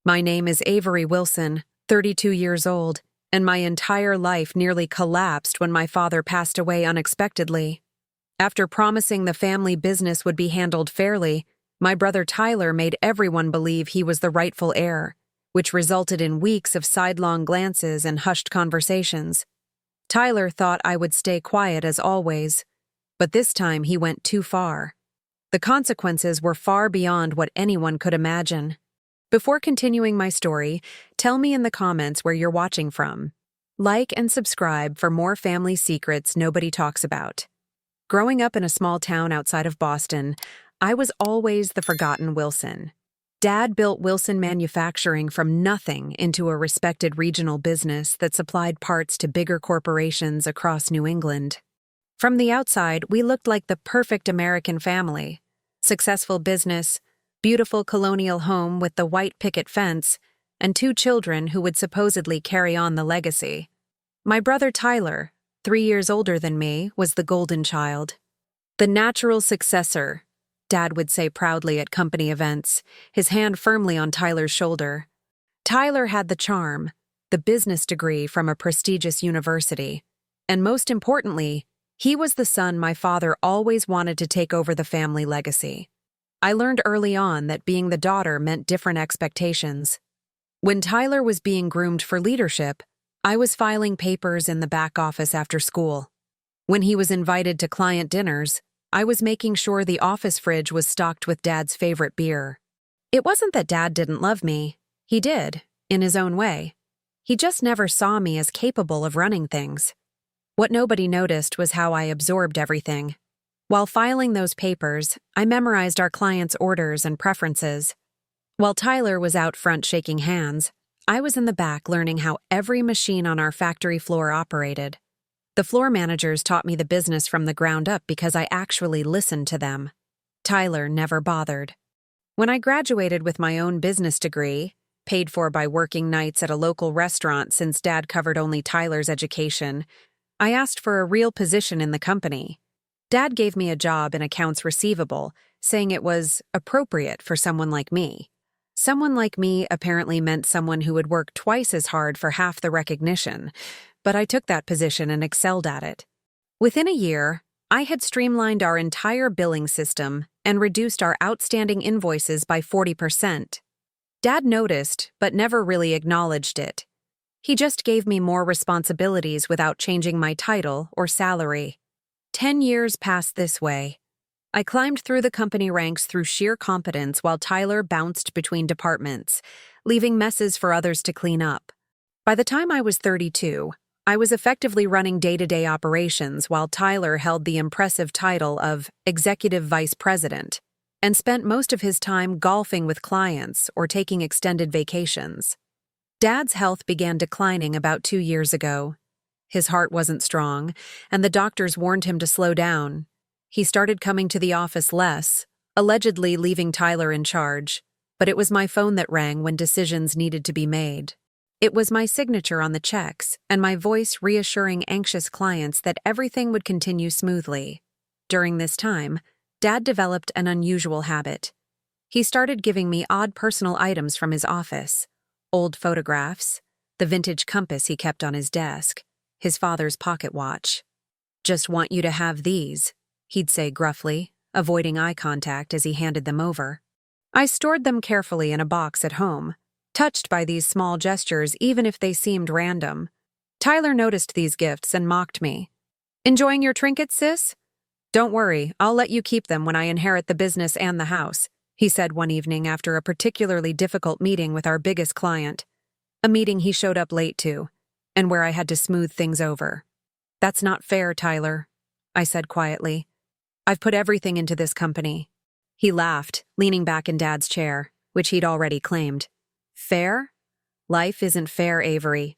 My name is Avery Wilson, 32 years old, and my entire life nearly collapsed when my father passed away unexpectedly. After promising the family business would be handled fairly, my brother Tyler made everyone believe he was the rightful heir, which resulted in weeks of sidelong glances and hushed conversations. Tyler thought I would stay quiet as always, but this time he went too far. The consequences were far beyond what anyone could imagine. Before continuing my story, tell me in the comments where you're watching from. Like and subscribe for more family secrets nobody talks about. Growing up in a small town outside of Boston, I was always the forgotten Wilson. Dad built Wilson Manufacturing from nothing into a respected regional business that supplied parts to bigger corporations across New England. From the outside, we looked like the perfect American family. Successful business, beautiful colonial home with the white picket fence, and 2 children who would supposedly carry on the legacy. My brother Tyler, 3 years older than me, was the golden child. The natural successor, Dad would say proudly at company events, his hand firmly on Tyler's shoulder. Tyler had the charm, the business degree from a prestigious university, and most importantly, he was the son my father always wanted to take over the family legacy. I learned early on that being the daughter meant different expectations. When Tyler was being groomed for leadership, I was filing papers in the back office after school. When he was invited to client dinners, I was making sure the office fridge was stocked with Dad's favorite beer. It wasn't that Dad didn't love me. He did, in his own way. He just never saw me as capable of running things. What nobody noticed was how I absorbed everything. While filing those papers, I memorized our clients' orders and preferences. While Tyler was out front shaking hands, I was in the back learning how every machine on our factory floor operated. The floor managers taught me the business from the ground up because I actually listened to them. Tyler never bothered. When I graduated with my own business degree, paid for by working nights at a local restaurant since Dad covered only Tyler's education, I asked for a real position in the company. Dad gave me a job in accounts receivable, saying it was appropriate for someone like me. Someone like me apparently meant someone who would work twice as hard for half the recognition, but I took that position and excelled at it. Within a year, I had streamlined our entire billing system and reduced our outstanding invoices by 40%. Dad noticed, but never really acknowledged it. He just gave me more responsibilities without changing my title or salary. 10 years passed this way. I climbed through the company ranks through sheer competence while Tyler bounced between departments, leaving messes for others to clean up. By the time I was 32, I was effectively running day-to-day operations while Tyler held the impressive title of Executive Vice President and spent most of his time golfing with clients or taking extended vacations. Dad's health began declining about 2 years ago. His heart wasn't strong, and the doctors warned him to slow down. He started coming to the office less, allegedly leaving Tyler in charge, but it was my phone that rang when decisions needed to be made. It was my signature on the checks and my voice reassuring anxious clients that everything would continue smoothly. During this time, Dad developed an unusual habit. He started giving me odd personal items from his office, old photographs, the vintage compass he kept on his desk, his father's pocket watch. "Just want you to have these," he'd say gruffly, avoiding eye contact as he handed them over. I stored them carefully in a box at home, touched by these small gestures even if they seemed random. Tyler noticed these gifts and mocked me. "Enjoying your trinkets, sis? Don't worry, I'll let you keep them when I inherit the business and the house," he said one evening after a particularly difficult meeting with our biggest client. A meeting he showed up late to, and where I had to smooth things over. "That's not fair, Tyler," I said quietly. "I've put everything into this company." He laughed, leaning back in Dad's chair, which he'd already claimed. "Fair? Life isn't fair, Avery.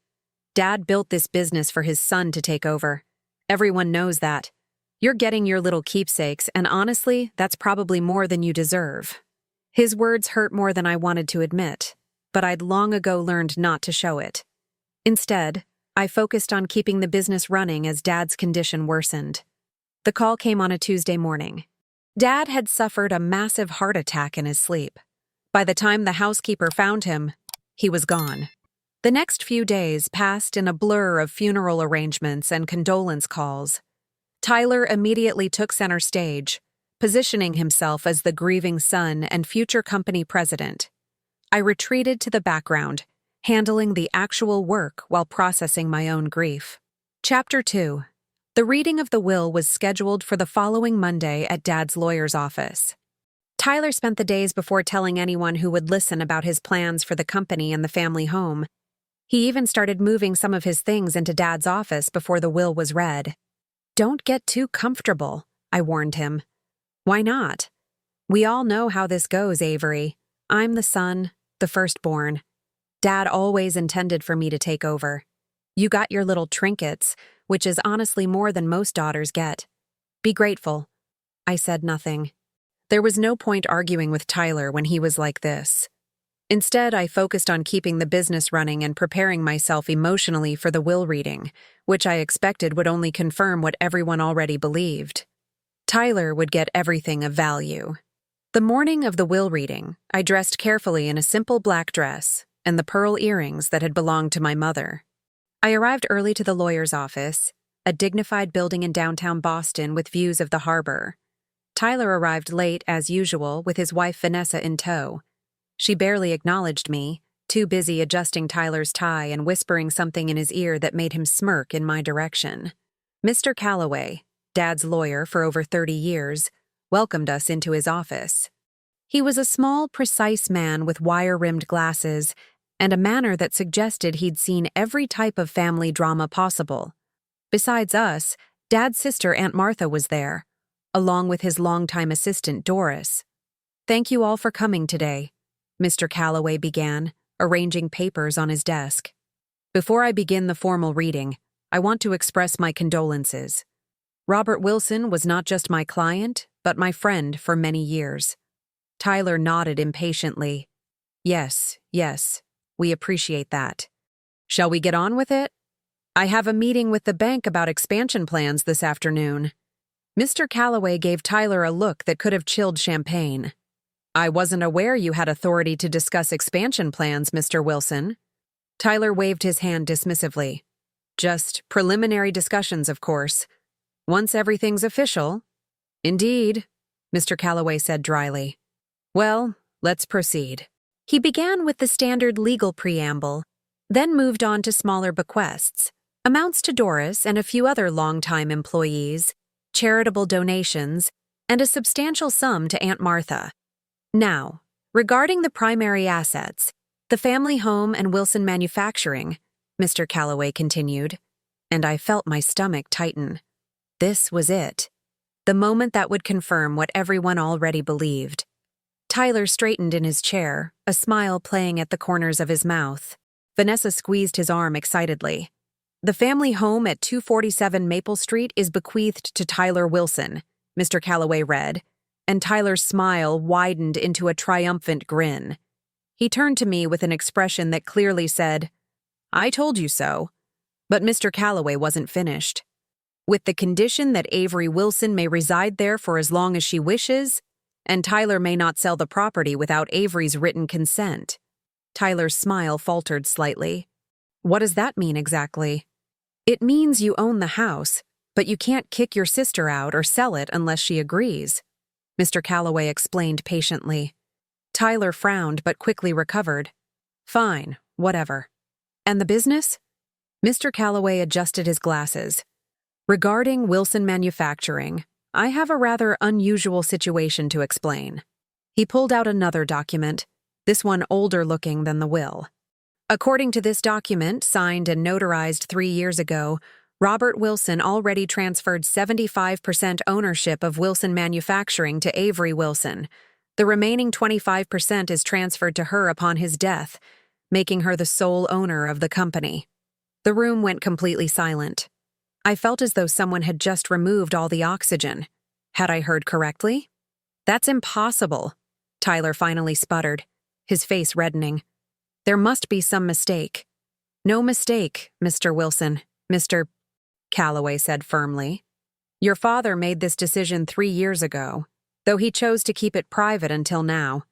Dad built this business for his son to take over. Everyone knows that. You're getting your little keepsakes, and honestly, that's probably more than you deserve." His words hurt more than I wanted to admit, but I'd long ago learned not to show it. Instead, I focused on keeping the business running as Dad's condition worsened. The call came on a Tuesday morning. Dad had suffered a massive heart attack in his sleep. By the time the housekeeper found him, he was gone. The next few days passed in a blur of funeral arrangements and condolence calls. Tyler immediately took center stage, positioning himself as the grieving son and future company president. I retreated to the background, handling the actual work while processing my own grief. Chapter 2. The reading of the will was scheduled for the following Monday at Dad's lawyer's office. Tyler spent the days before telling anyone who would listen about his plans for the company and the family home. He even started moving some of his things into Dad's office before the will was read. "Don't get too comfortable," I warned him. "Why not? We all know how this goes, Avery. I'm the son, the firstborn. Dad always intended for me to take over. You got your little trinkets, which is honestly more than most daughters get. Be grateful." I said nothing. There was no point arguing with Tyler when he was like this. Instead, I focused on keeping the business running and preparing myself emotionally for the will reading, which I expected would only confirm what everyone already believed. Tyler would get everything of value. The morning of the will reading, I dressed carefully in a simple black dress and the pearl earrings that had belonged to my mother. I arrived early to the lawyer's office, a dignified building in downtown Boston with views of the harbor. Tyler arrived late, as usual, with his wife Vanessa in tow. She barely acknowledged me, too busy adjusting Tyler's tie and whispering something in his ear that made him smirk in my direction. Mr. Calloway, Dad's lawyer for over 30 years, welcomed us into his office. He was a small, precise man with wire-rimmed glasses and a manner that suggested he'd seen every type of family drama possible. Besides us, Dad's sister Aunt Martha was there, along with his longtime assistant Doris. "Thank you all for coming today," Mr. Calloway began, arranging papers on his desk. "Before I begin the formal reading, I want to express my condolences. Robert Wilson was not just my client, but my friend for many years." Tyler nodded impatiently. Yes, we appreciate that. "Shall we get on with it? I have a meeting with the bank about expansion plans this afternoon." Mr. Calloway gave Tyler a look that could have chilled champagne. "I wasn't aware you had authority to discuss expansion plans, Mr. Wilson." Tyler waved his hand dismissively. "Just preliminary discussions, of course. Once everything's official." "Indeed," Mr. Calloway said dryly. "Well, let's proceed." He began with the standard legal preamble, then moved on to smaller bequests, amounts to Doris and a few other longtime employees, charitable donations, and a substantial sum to Aunt Martha. Now, regarding the primary assets, the family home and Wilson Manufacturing, Mr. Calloway continued, and I felt my stomach tighten. This was it. The moment that would confirm what everyone already believed. Tyler straightened in his chair, a smile playing at the corners of his mouth. Vanessa squeezed his arm excitedly. "The family home at 247 Maple Street is bequeathed to Tyler Wilson," Mr. Calloway read, and Tyler's smile widened into a triumphant grin. He turned to me with an expression that clearly said, "I told you so." But Mr. Calloway wasn't finished. "With the condition that Avery Wilson may reside there for as long as she wishes, and Tyler may not sell the property without Avery's written consent." Tyler's smile faltered slightly. "What does that mean exactly?" "It means you own the house, but you can't kick your sister out or sell it unless she agrees," Mr. Calloway explained patiently. Tyler frowned but quickly recovered. "Fine, whatever. And the business?" Mr. Calloway adjusted his glasses. "Regarding Wilson Manufacturing, I have a rather unusual situation to explain." He pulled out another document, this one older looking than the will. "According to this document, signed and notarized 3 years ago, Robert Wilson already transferred 75% ownership of Wilson Manufacturing to Avery Wilson. The remaining 25% is transferred to her upon his death, making her the sole owner of the company." The room went completely silent. I felt as though someone had just removed all the oxygen. Had I heard correctly? "That's impossible," Tyler finally sputtered, his face reddening. "There must be some mistake." "No mistake, Mr. Wilson," Mr. Calloway said firmly. "Your father made this decision 3 years ago, though he chose to keep it private until now.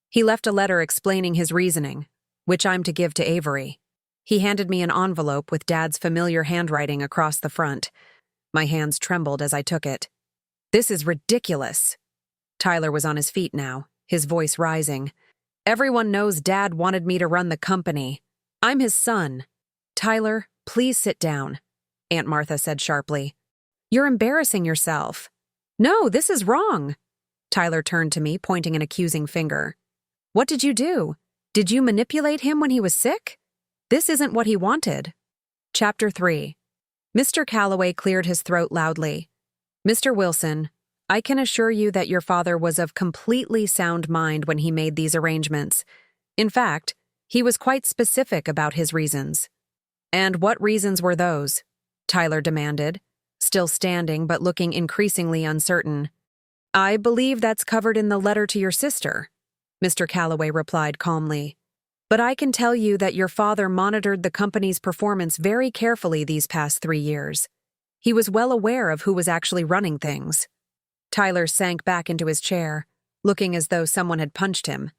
He left a letter explaining his reasoning. which I'm to give to Avery. He handed me an envelope with Dad's familiar handwriting across the front. My hands trembled as I took it. This is ridiculous. Tyler was on his feet now, his voice rising. Everyone knows Dad wanted me to run the company. I'm his son. Tyler, please sit down, Aunt Martha said sharply. You're embarrassing yourself. No, this is wrong. Tyler turned to me, pointing an accusing finger. What did you do? Did you manipulate him when he was sick? This isn't what he wanted. Chapter 3. Mr. Calloway cleared his throat loudly. Mr. Wilson, I can assure you that your father was of completely sound mind when he made these arrangements. In fact, he was quite specific about his reasons. And what reasons were those? Tyler demanded, still standing but looking increasingly uncertain. I believe that's covered in the letter to your sister, Mr. Calloway replied calmly. But I can tell you that your father monitored the company's performance very carefully these past 3 years. He was well aware of who was actually running things. Tyler sank back into his chair, looking as though someone had punched him.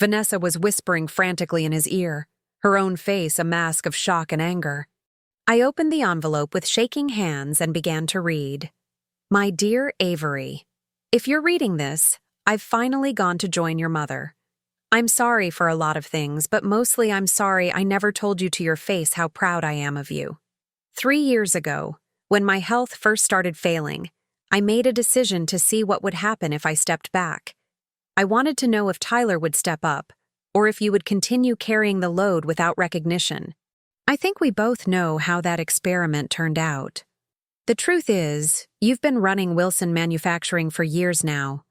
Vanessa was whispering frantically in his ear, her own face a mask of shock and anger. I opened the envelope with shaking hands and began to read. My dear Avery, if you're reading this, I've finally gone to join your mother. I'm sorry for a lot of things, but mostly I'm sorry I never told you to your face how proud I am of you. 3 years ago, when my health first started failing, I made a decision to see what would happen if I stepped back. I wanted to know if Tyler would step up, or if you would continue carrying the load without recognition. I think we both know how that experiment turned out. The truth is, you've been running Wilson Manufacturing for years now.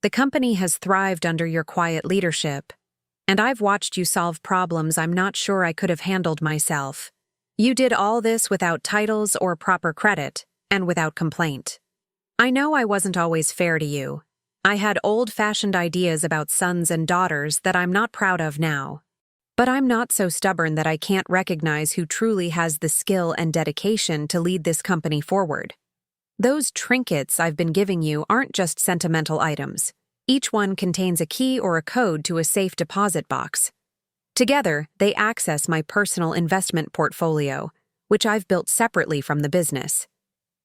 The company has thrived under your quiet leadership, and I've watched you solve problems I'm not sure I could have handled myself. You did all this without titles or proper credit, and without complaint. I know I wasn't always fair to you. I had old-fashioned ideas about sons and daughters that I'm not proud of now. But I'm not so stubborn that I can't recognize who truly has the skill and dedication to lead this company forward. Those trinkets I've been giving you aren't just sentimental items. Each one contains a key or a code to a safe deposit box. Together, they access my personal investment portfolio, which I've built separately from the business.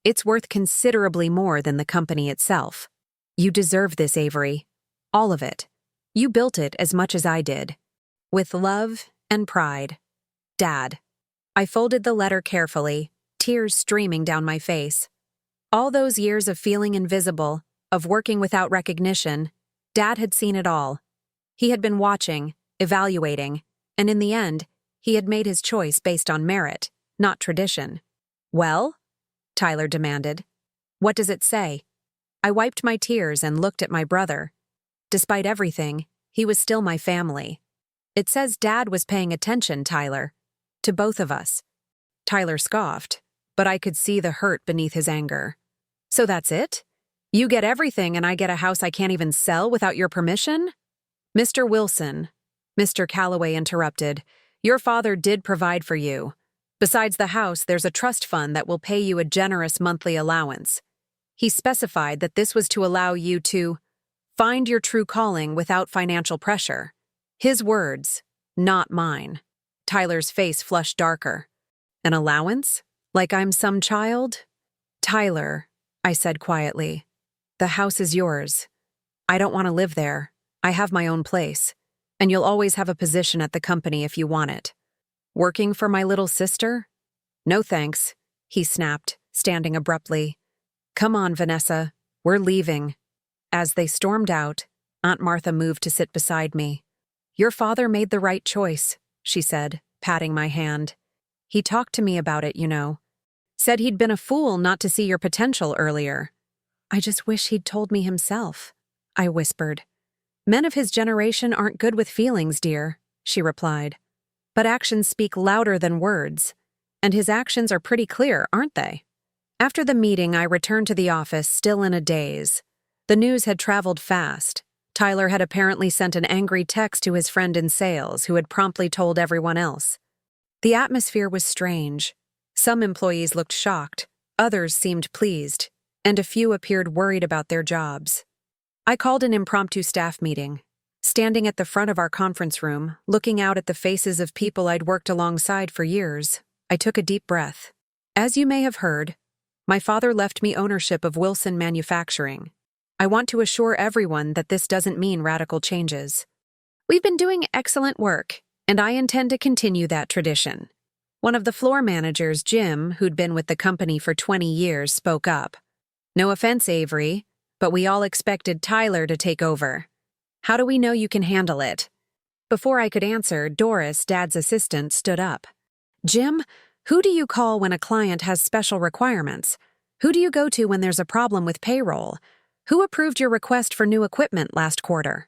It's worth considerably more than the company itself. You deserve this, Avery. All of it. You built it as much as I did. With love and pride. Dad. I folded the letter carefully, tears streaming down my face. All those years of feeling invisible, of working without recognition, Dad had seen it all. He had been watching, evaluating, and in the end, he had made his choice based on merit, not tradition. Well? Tyler demanded. What does it say? I wiped my tears and looked at my brother. Despite everything, he was still my family. It says Dad was paying attention, Tyler. To both of us. Tyler scoffed, but I could see the hurt beneath his anger. So that's it? You get everything and I get a house I can't even sell without your permission? Mr. Wilson, Mr. Calloway interrupted, your father did provide for you. Besides the house, there's a trust fund that will pay you a generous monthly allowance. He specified that this was to allow you to find your true calling without financial pressure. His words, not mine. Tyler's face flushed darker. An allowance? Like I'm some child? Tyler, I said quietly, the house is yours. I don't want to live there. I have my own place. And you'll always have a position at the company if you want it. Working for my little sister? No thanks, he snapped, standing abruptly. Come on, Vanessa. We're leaving. As they stormed out, Aunt Martha moved to sit beside me. Your father made the right choice, she said, patting my hand. He talked to me about it, you know. Said he'd been a fool not to see your potential earlier. I just wish he'd told me himself, I whispered. Men of his generation aren't good with feelings, dear, she replied. But actions speak louder than words. And his actions are pretty clear, aren't they? After the meeting, I returned to the office, still in a daze. The news had traveled fast. Tyler had apparently sent an angry text to his friend in sales, who had promptly told everyone else. The atmosphere was strange. Some employees looked shocked, others seemed pleased, and a few appeared worried about their jobs. I called an impromptu staff meeting. Standing at the front of our conference room, looking out at the faces of people I'd worked alongside for years, I took a deep breath. As you may have heard, my father left me ownership of Wilson Manufacturing. I want to assure everyone that this doesn't mean radical changes. We've been doing excellent work, and I intend to continue that tradition. One of the floor managers, Jim, who'd been with the company for 20 years, spoke up. No offense, Avery, but we all expected Tyler to take over. How do we know you can handle it? Before I could answer, Doris, Dad's assistant, stood up. Jim, who do you call when a client has special requirements? Who do you go to when there's a problem with payroll? Who approved your request for new equipment last quarter?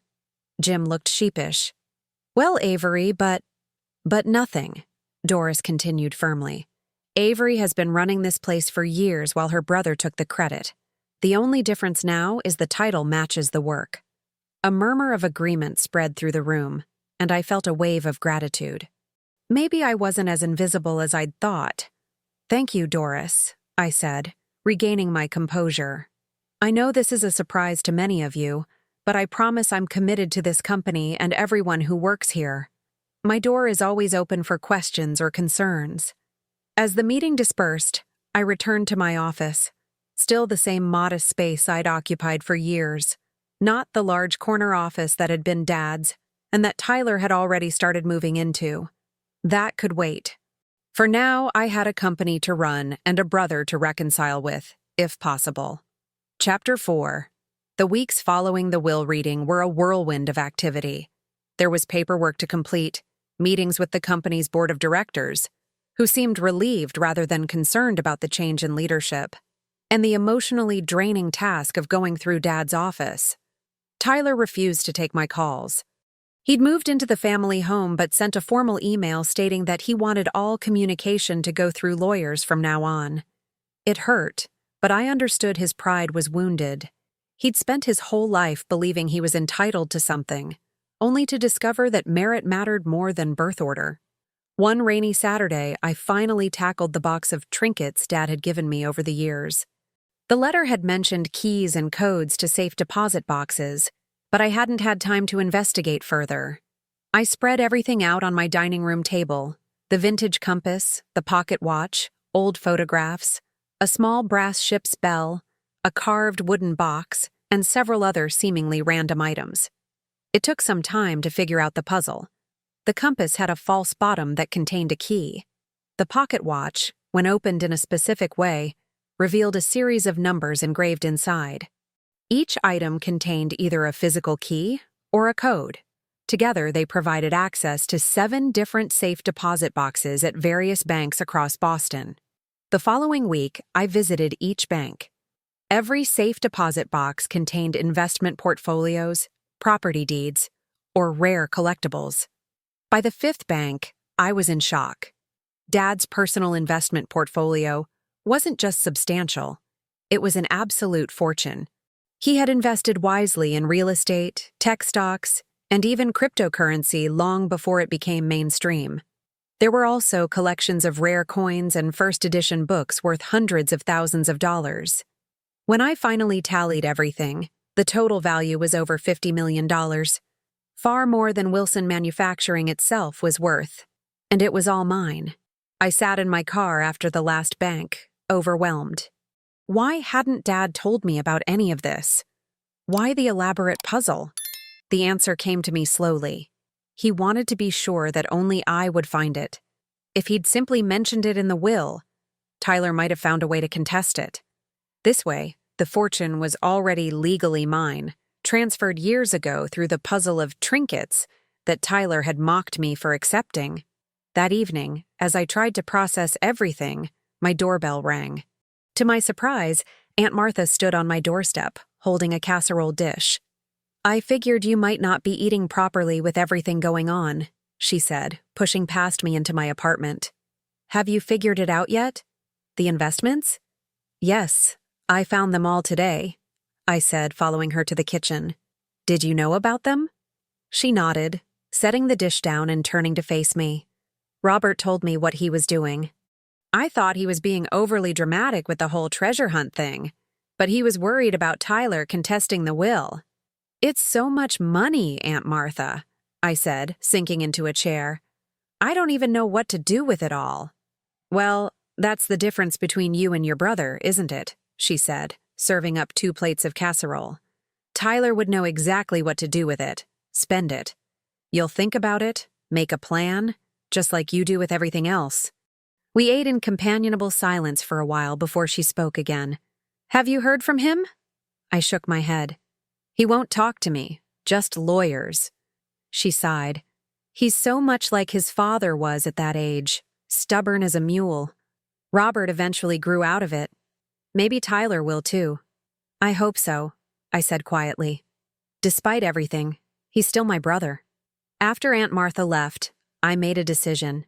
Jim looked sheepish. Well, Avery, but nothing, Doris continued firmly. Avery has been running this place for years while her brother took the credit. The only difference now is the title matches the work. A murmur of agreement spread through the room, and I felt a wave of gratitude. Maybe I wasn't as invisible as I'd thought. Thank you, Doris, I said, regaining my composure. I know this is a surprise to many of you, but I promise I'm committed to this company and everyone who works here. My door is always open for questions or concerns. As the meeting dispersed, I returned to my office, still the same modest space I'd occupied for years. Not the large corner office that had been Dad's, and that Tyler had already started moving into. That could wait. For now, I had a company to run and a brother to reconcile with, if possible. Chapter 4. The weeks following the will reading were a whirlwind of activity. There was paperwork to complete, meetings with the company's board of directors, who seemed relieved rather than concerned about the change in leadership, and the emotionally draining task of going through Dad's office. Tyler refused to take my calls. He'd moved into the family home but sent a formal email stating that he wanted all communication to go through lawyers from now on. It hurt, but I understood his pride was wounded. He'd spent his whole life believing he was entitled to something, only to discover that merit mattered more than birth order. One rainy Saturday, I finally tackled the box of trinkets Dad had given me over the years. The letter had mentioned keys and codes to safe deposit boxes, but I hadn't had time to investigate further. I spread everything out on my dining room table: the vintage compass, the pocket watch, old photographs, a small brass ship's bell, a carved wooden box, and several other seemingly random items. It took some time to figure out the puzzle. The compass had a false bottom that contained a key. The pocket watch, when opened in a specific way, revealed a series of numbers engraved inside. Each item contained either a physical key or a code. Together, they provided access to 7 different safe deposit boxes at various banks across Boston. The following week, I visited each bank. Every safe deposit box contained investment portfolios, property deeds, or rare collectibles. By the 5th bank, I was in shock. Dad's personal investment portfolio wasn't just substantial, it was an absolute fortune. He had invested wisely in real estate, tech stocks, and even cryptocurrency long before it became mainstream. There were also collections of rare coins and first-edition books worth hundreds of thousands of dollars. When I finally tallied everything, the total value was over $50 million, far more than Wilson Manufacturing itself was worth, and it was all mine. I sat in my car after the last bank, overwhelmed. Why hadn't Dad told me about any of this? Why the elaborate puzzle? The answer came to me slowly. He wanted to be sure that only I would find it. If he'd simply mentioned it in the will, Tyler might have found a way to contest it. This way, the fortune was already legally mine, transferred years ago through the puzzle of trinkets that Tyler had mocked me for accepting. That evening, as I tried to process everything, my doorbell rang. To my surprise, Aunt Martha stood on my doorstep, holding a casserole dish. "I figured you might not be eating properly with everything going on," she said, pushing past me into my apartment. "Have you figured it out yet? The investments?" "Yes, I found them all today," I said, following her to the kitchen. "Did you know about them?" She nodded, setting the dish down and turning to face me. "Robert told me what he was doing. I thought he was being overly dramatic with the whole treasure hunt thing, but he was worried about Tyler contesting the will. It's so much money, Aunt Martha, I said, sinking into a chair. I don't even know what to do with it all. Well, that's the difference between you and your brother, isn't it? She said, serving up 2 plates of casserole. Tyler would know exactly what to do with it. Spend it. You'll think about it, make a plan, just like you do with everything else. We ate in companionable silence for a while before she spoke again. Have you heard from him? I shook my head. He won't talk to me, just lawyers. She sighed. He's so much like his father was at that age, stubborn as a mule. Robert eventually grew out of it. Maybe Tyler will too. I hope so, I said quietly. Despite everything, he's still my brother. After Aunt Martha left, I made a decision.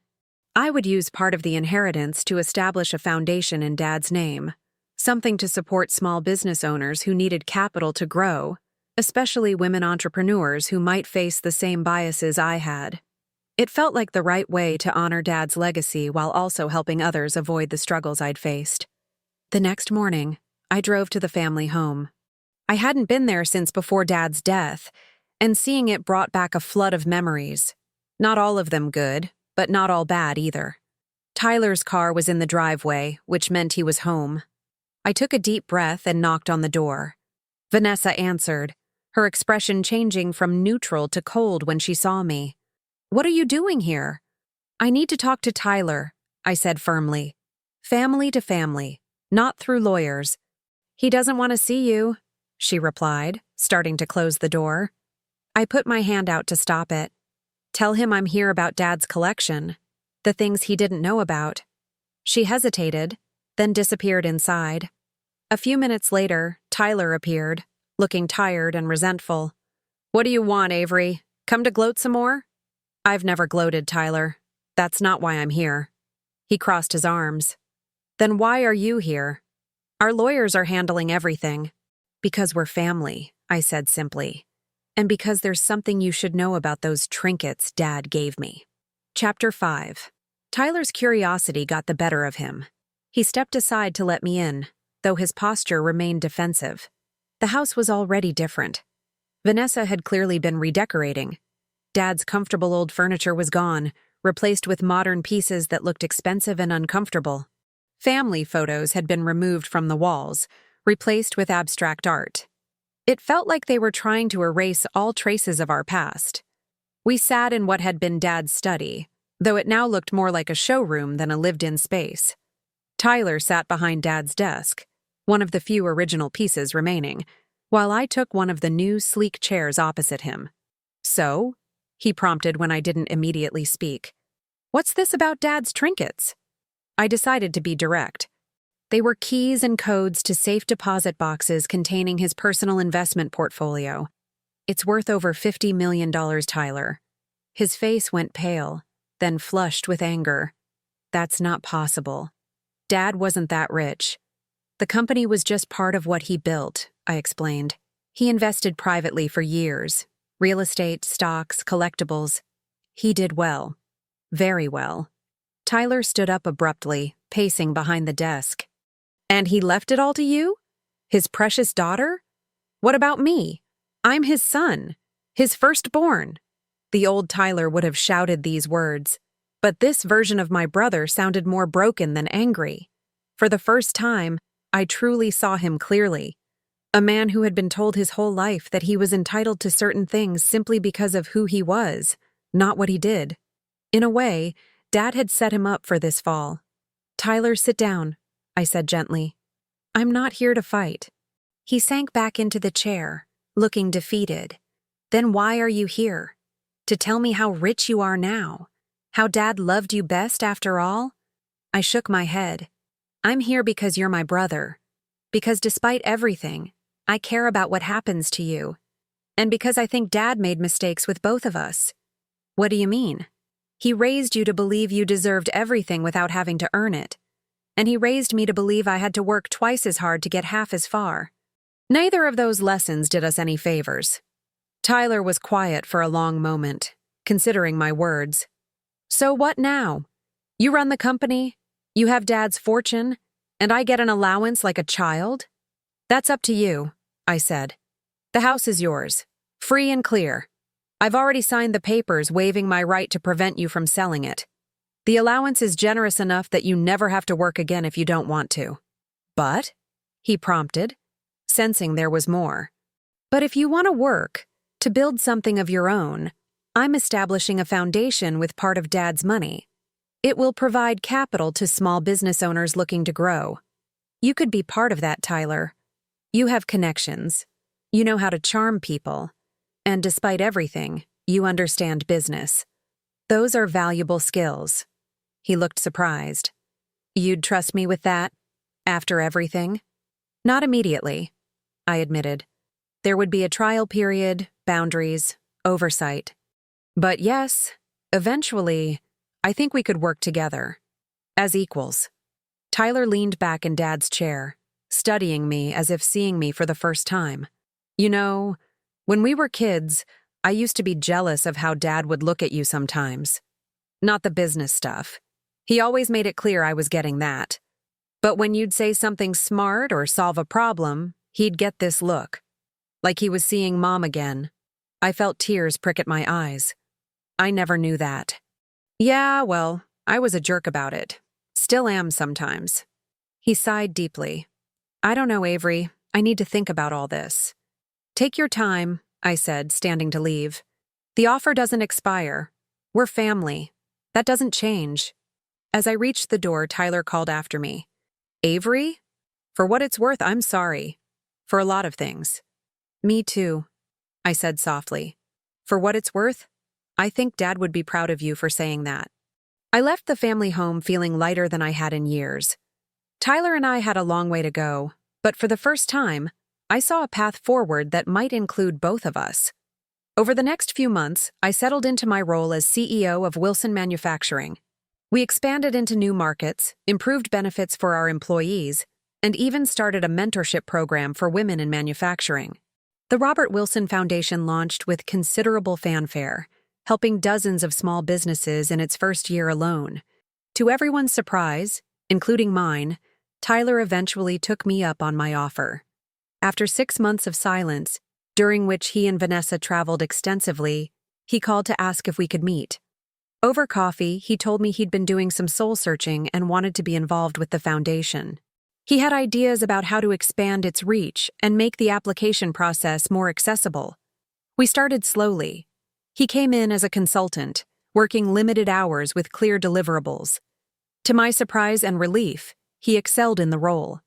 I would use part of the inheritance to establish a foundation in Dad's name, something to support small business owners who needed capital to grow, especially women entrepreneurs who might face the same biases I had. It felt like the right way to honor Dad's legacy while also helping others avoid the struggles I'd faced. The next morning, I drove to the family home. I hadn't been there since before Dad's death, and seeing it brought back a flood of memories. Not all of them good, but not all bad either. Tyler's car was in the driveway, which meant he was home. I took a deep breath and knocked on the door. Vanessa answered, her expression changing from neutral to cold when she saw me. What are you doing here? I need to talk to Tyler, I said firmly. Family to family, not through lawyers. He doesn't want to see you, she replied, starting to close the door. I put my hand out to stop it. Tell him I'm here about Dad's collection, the things he didn't know about. She hesitated, then disappeared inside. A few minutes later, Tyler appeared, looking tired and resentful. What do you want, Avery? Come to gloat some more? I've never gloated, Tyler. That's not why I'm here. He crossed his arms. Then why are you here? Our lawyers are handling everything. Because we're family, I said simply. And because there's something you should know about those trinkets Dad gave me. Chapter 5. Tyler's curiosity got the better of him. He stepped aside to let me in, though his posture remained defensive. The house was already different. Vanessa had clearly been redecorating. Dad's comfortable old furniture was gone, replaced with modern pieces that looked expensive and uncomfortable. Family photos had been removed from the walls, replaced with abstract art. It felt like they were trying to erase all traces of our past. We sat in what had been Dad's study, though it now looked more like a showroom than a lived-in space. Tyler sat behind Dad's desk, one of the few original pieces remaining, while I took one of the new, sleek chairs opposite him. So? He prompted when I didn't immediately speak. What's this about Dad's trinkets? I decided to be direct. They were keys and codes to safe deposit boxes containing his personal investment portfolio. It's worth over $50 million, Tyler. His face went pale, then flushed with anger. That's not possible. Dad wasn't that rich. The company was just part of what he built, I explained. He invested privately for years. Real estate, stocks, collectibles. He did well. Very well. Tyler stood up abruptly, pacing behind the desk. And he left it all to you? His precious daughter? What about me? I'm his son, his firstborn. The old Tyler would have shouted these words, but this version of my brother sounded more broken than angry. For the first time, I truly saw him clearly. A man who had been told his whole life that he was entitled to certain things simply because of who he was, not what he did. In a way, Dad had set him up for this fall. Tyler, sit down, I said gently. I'm not here to fight. He sank back into the chair, looking defeated. Then why are you here? To tell me how rich you are now? How Dad loved you best after all? I shook my head. I'm here because you're my brother. Because despite everything, I care about what happens to you. And because I think Dad made mistakes with both of us. What do you mean? He raised you to believe you deserved everything without having to earn it. And he raised me to believe I had to work twice as hard to get half as far. Neither of those lessons did us any favors. Tyler was quiet for a long moment, considering my words. So what now? You run the company, you have Dad's fortune, and I get an allowance like a child? That's up to you, I said. The house is yours. Free and clear. I've already signed the papers waiving my right to prevent you from selling it. The allowance is generous enough that you never have to work again if you don't want to. But, he prompted, sensing there was more. But if you want to work, to build something of your own, I'm establishing a foundation with part of Dad's money. It will provide capital to small business owners looking to grow. You could be part of that, Tyler. You have connections. You know how to charm people. And despite everything, you understand business. Those are valuable skills. He looked surprised. You'd trust me with that? After everything? Not immediately, I admitted. There would be a trial period, boundaries, oversight. But yes, eventually, I think we could work together. As equals. Tyler leaned back in Dad's chair, studying me as if seeing me for the first time. You know, when we were kids, I used to be jealous of how Dad would look at you sometimes. Not the business stuff. He always made it clear I was getting that. But when you'd say something smart or solve a problem, he'd get this look. Like he was seeing Mom again. I felt tears prick at my eyes. I never knew that. Yeah, well, I was a jerk about it. Still am sometimes. He sighed deeply. I don't know, Avery. I need to think about all this. Take your time, I said, standing to leave. The offer doesn't expire. We're family. That doesn't change. As I reached the door, Tyler called after me. Avery? For what it's worth, I'm sorry. For a lot of things. Me too, I said softly. For what it's worth, I think Dad would be proud of you for saying that. I left the family home feeling lighter than I had in years. Tyler and I had a long way to go, but for the first time, I saw a path forward that might include both of us. Over the next few months, I settled into my role as CEO of Wilson Manufacturing. We expanded into new markets, improved benefits for our employees, and even started a mentorship program for women in manufacturing. The Robert Wilson Foundation launched with considerable fanfare, helping dozens of small businesses in its first year alone. To everyone's surprise, including mine, Tyler eventually took me up on my offer. After 6 months of silence, during which he and Vanessa traveled extensively, he called to ask if we could meet. Over coffee, he told me he'd been doing some soul-searching and wanted to be involved with the foundation. He had ideas about how to expand its reach and make the application process more accessible. We started slowly. He came in as a consultant, working limited hours with clear deliverables. To my surprise and relief, he excelled in the role.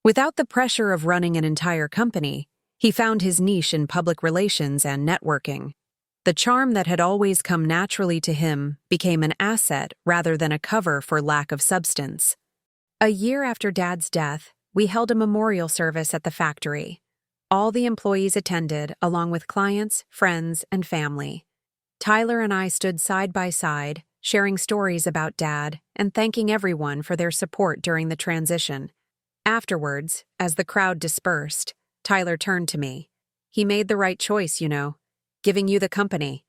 Without the pressure of running an entire company, he found his niche in public relations and networking. The charm that had always come naturally to him became an asset rather than a cover for lack of substance. A year after Dad's death, we held a memorial service at the factory. All the employees attended, along with clients, friends, and family. Tyler and I stood side by side, sharing stories about Dad and thanking everyone for their support during the transition. Afterwards, as the crowd dispersed, Tyler turned to me. He made the right choice, you know, giving you the company.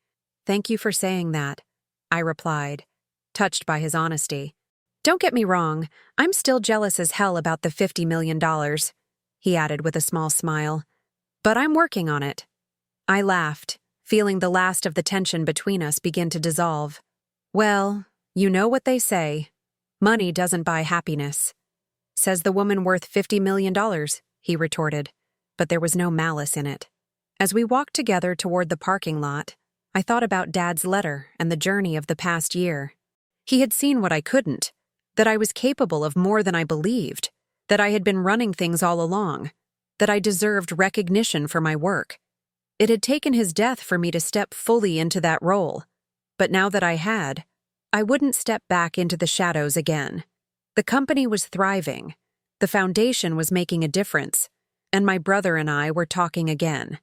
Thank you for saying that, I replied, touched by his honesty. Don't get me wrong, I'm still jealous as hell about the $50 million, he added with a small smile. But I'm working on it. I laughed, feeling the last of the tension between us begin to dissolve. Well, you know what they say. Money doesn't buy happiness. Says the woman worth $50 million, he retorted, but there was no malice in it. As we walked together toward the parking lot, I thought about Dad's letter and the journey of the past year. He had seen what I couldn't, that I was capable of more than I believed, that I had been running things all along, that I deserved recognition for my work. It had taken his death for me to step fully into that role, but now that I had, I wouldn't step back into the shadows again. The company was thriving, the foundation was making a difference, and my brother and I were talking again.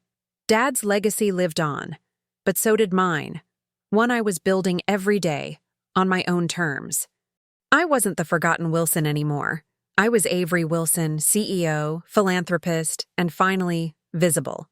Dad's legacy lived on, but so did mine, one I was building every day, on my own terms. I wasn't the forgotten Wilson anymore. I was Avery Wilson, CEO, philanthropist, and finally, visible.